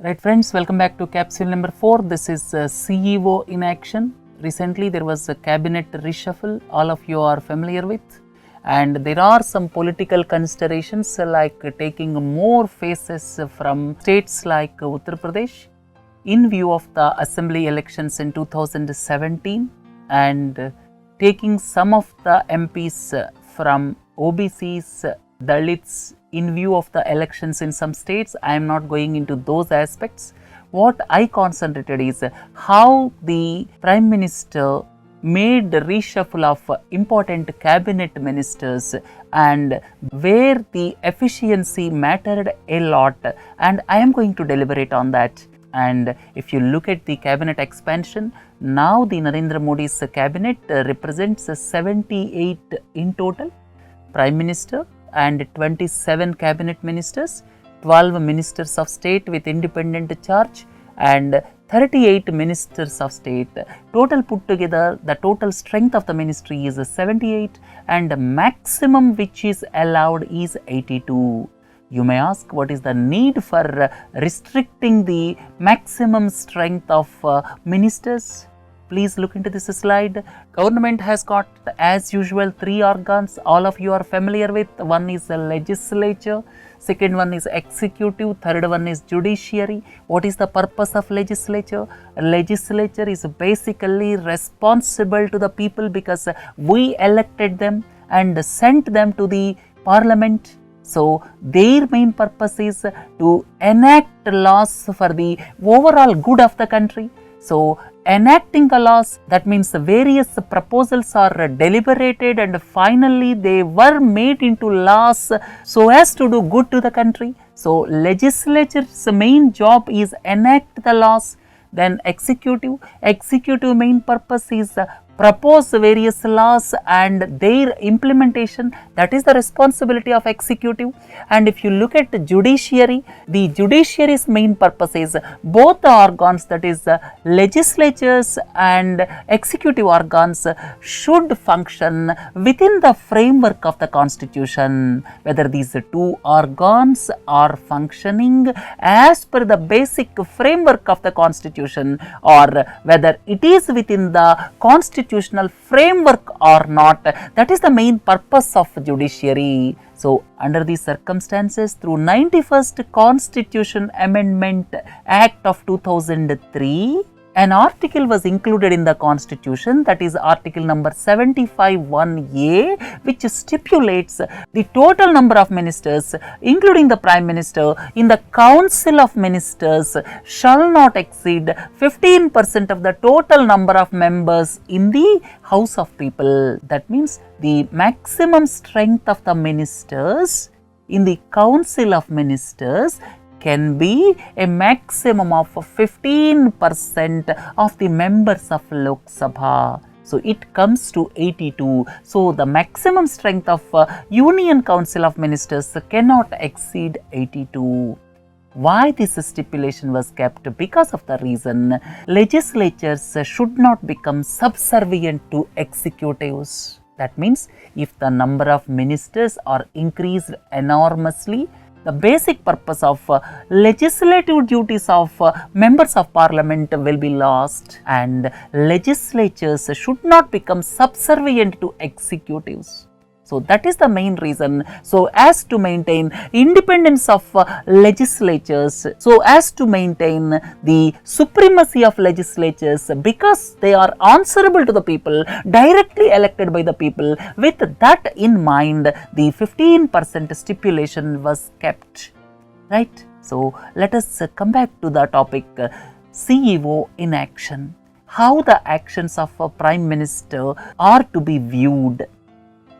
Right friends, welcome back to capsule number 4. This is CEO in action. Recently there was a cabinet reshuffle, all of you are familiar with, and there are some political considerations like taking more faces from states like Uttar Pradesh in view of the assembly elections in 2017 and taking some of the MPs from OBCs, Dalits in view of the elections in some states. I am not going into those aspects. What I concentrated is how the Prime Minister made the reshuffle of important cabinet ministers and where the efficiency mattered a lot, and I am going to deliberate on that. And if you look at the cabinet expansion, now the Narendra Modi's cabinet represents 78 in total, Prime Minister and 27 cabinet ministers, 12 ministers of state with independent charge and 38 ministers of state. Total put together, the total strength of the ministry is 78 and the maximum which is allowed is 82. You may ask, what is the need for restricting the maximum strength of ministers? Please look into this slide. Government has got, as usual, 3 organs. All of you are familiar with. One is the legislature, second one is executive, third one is judiciary. What is the purpose of legislature? Legislature is basically responsible to the people because we elected them and sent them to the parliament. So their main purpose is to enact laws for the overall good of the country. So enacting the laws, that means the various proposals are deliberated and finally they were made into laws so as to do good to the country. So legislature's main job is enact the laws. Then executive main purpose is propose various laws and their implementation, that is the responsibility of executive. And if you look at the judiciary's main purpose is both the organs, that is the legislatures and executive organs, should function within the framework of the constitution. Whether these 2 organs are functioning as per the basic framework of the constitution or whether it is within the constitutional framework or not, that is the main purpose of judiciary. So under these circumstances, through 91st Constitution Amendment Act of 2003, an article was included in the constitution, that is article number 75(1)(a), which stipulates the total number of ministers, including the Prime Minister, in the Council of Ministers shall not exceed 15% of the total number of members in the House of People. That means the maximum strength of the ministers in the Council of Ministers can be a maximum of 15% of the members of Lok Sabha. So it comes to 82. So the maximum strength of Union Council of Ministers cannot exceed 82. Why this stipulation was kept? Because of the reason legislatures should not become subservient to executives. That means if the number of ministers are increased enormously, the basic purpose of legislative duties of members of parliament will be lost, and legislatures should not become subservient to executives. So that is the main reason. So as to maintain independence of legislatures, so as to maintain the supremacy of legislatures, because they are answerable to the people, directly elected by the people, with that in mind, the 15% stipulation was kept. Right? So let us come back to the topic, CEO in action. How the actions of a Prime Minister are to be viewed.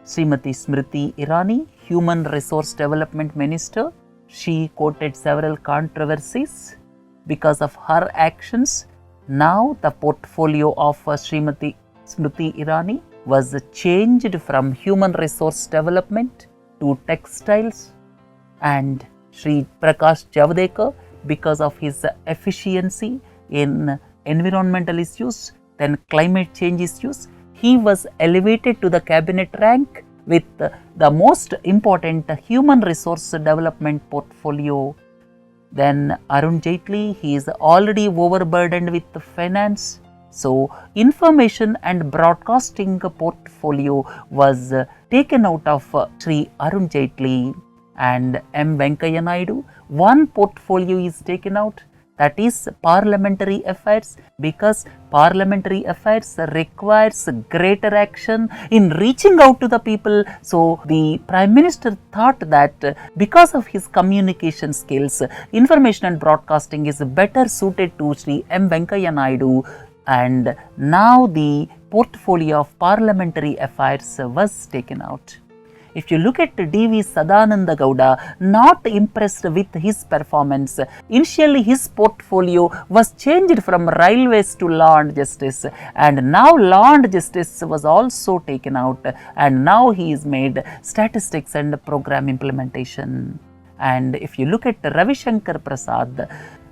Srimati Smriti Irani, Human Resource Development Minister, she quoted several controversies because of her actions. Now the portfolio of Srimati Smriti Irani was changed from Human Resource Development to Textiles, and Sri Prakash Javadekar, because of his efficiency in environmental issues, then climate change issues, he was elevated to the cabinet rank with the most important human resource development portfolio. Then Arun Jaitley, he is already overburdened with finance. So, information and broadcasting portfolio was taken out of Sri Arun Jaitley, and M. Venkaiah Naidu. One portfolio is taken out, that is parliamentary affairs, because parliamentary affairs requires greater action in reaching out to the people. So, the Prime Minister thought that because of his communication skills, information and broadcasting is better suited to Sri M. Venkaiah Naidu, and now the portfolio of parliamentary affairs was taken out. If you look at D.V. Sadananda Gowda, not impressed with his performance, initially his portfolio was changed from railways to law and justice, and now law and justice was also taken out, and now he is made statistics and program implementation. And if you look at Ravi Shankar Prasad,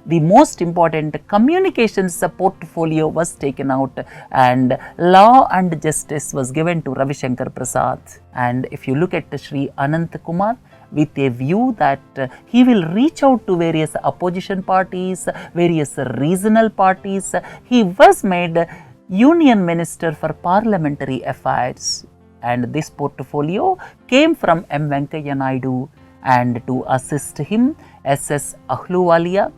the most important communications portfolio was taken out, and law and justice was given to Ravi Shankar Prasad. And if you look at Sri Anant Kumar, with a view that he will reach out to various opposition parties, various regional parties, he was made Union Minister for Parliamentary Affairs. And this portfolio came from M. Venkaiah Naidu, and to assist him, S.S. Ahluwalia.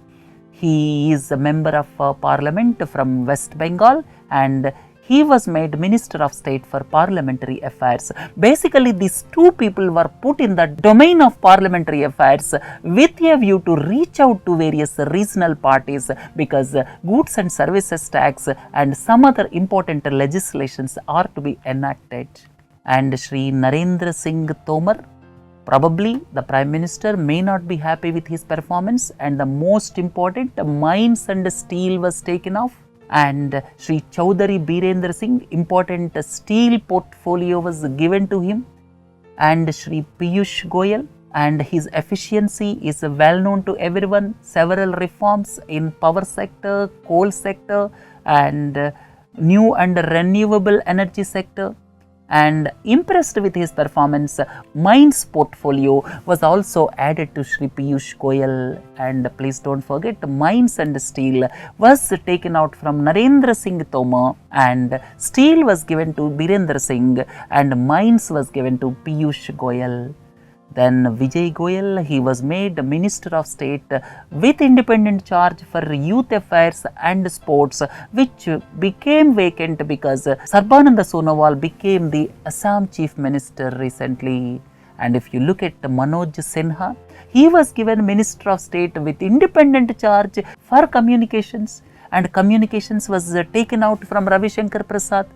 He is a member of parliament from West Bengal, and he was made Minister of State for Parliamentary Affairs. Basically, these two people were put in the domain of parliamentary affairs with a view to reach out to various regional parties, because goods and services tax and some other important legislations are to be enacted. And Sri Narendra Singh Tomar, probably the Prime Minister may not be happy with his performance, and the most important, mines and steel was taken off, and Sri Chaudhary Birendra Singh, important steel portfolio was given to him, and Sri Piyush Goyal, and his efficiency is well known to everyone, several reforms in power sector, coal sector, and new and renewable energy sector. And impressed with his performance, mines portfolio was also added to Sri Piyush Goyal. And please don't forget, mines and steel was taken out from Narendra Singh Tomar, and steel was given to Birendra Singh, and mines was given to Piyush Goyal. Then Vijay Goyal, he was made Minister of State with independent charge for youth affairs and sports, which became vacant because Sarbananda Sonowal became the Assam Chief Minister recently. And if you look at Manoj Sinha, he was given Minister of State with independent charge for communications, and communications was taken out from Ravi Shankar Prasad.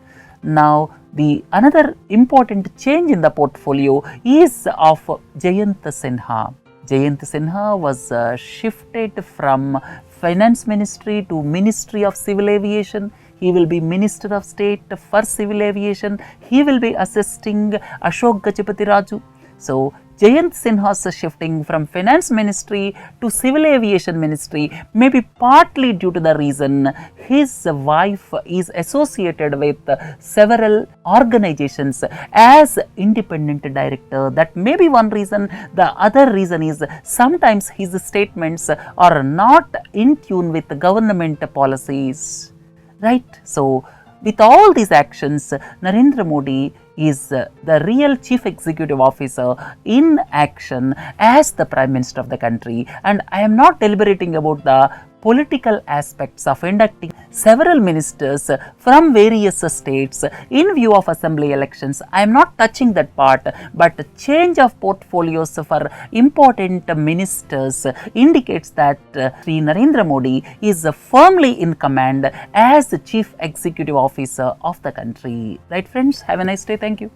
Now, the another important change in the portfolio is of Jayant Sinha. Jayant Sinha was shifted from Finance Ministry to Ministry of Civil Aviation. He will be Minister of State for Civil Aviation. He will be assisting Ashok Gajapati Raju. So, Jayant Sinha's shifting from Finance Ministry to Civil Aviation Ministry may be partly due to the reason his wife is associated with several organizations as independent director. That may be one reason. The other reason is sometimes his statements are not in tune with government policies, right? So, with all these actions, Narendra Modi is the real Chief Executive Officer in action as the Prime Minister of the country. And I am not deliberating about the political aspects of inducting several ministers from various states in view of assembly elections. I am not touching that part, but change of portfolios for important ministers indicates that Sri Narendra Modi is firmly in command as the Chief Executive Officer of the country. Right, friends? Have a nice day. Thank you.